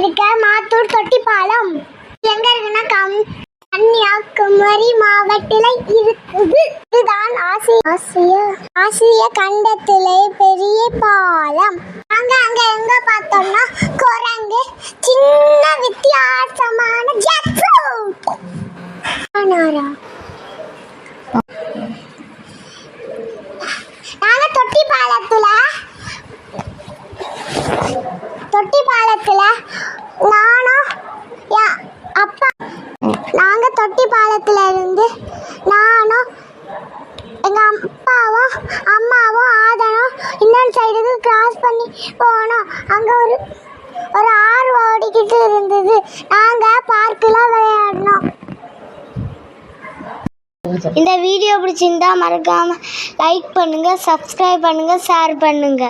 இருக்க மாத்தூர் தொட்டிப்பாலம் எங்க இருக்குன்னா கன்னியாகுமரி மாவட்டத்தில் இருக்குது. இதுதான் ஆசிய கண்டத்திலே பெரிய பாலம். நாங்க அங்க எங்க பார்த்தோம்னா குரங்கு, சின்ன வித்தியாசமான ஜாக் ஃப்ரூட். நாங்க தொட்டிப்பாலத்துல நானும் அப்பா தொட்டிப்பாலத்துல இருந்து நானும் எங்க அப்பாவும் அம்மாவும் ஆதனும் இன்னொரு சைடுக்கு கிராஸ் பண்ணி போனோம். அங்க ஒரு ஆறு ஓடிக்கிட்டு இருந்தது. நாங்க பார்க்ல விளையாடினோம். இந்த வீடியோ பிடிச்சிருந்தா மறக்காம லைக் பண்ணுங்க, சப்ஸ்கிரைப் பண்ணுங்க, ஷேர் பண்ணுங்க.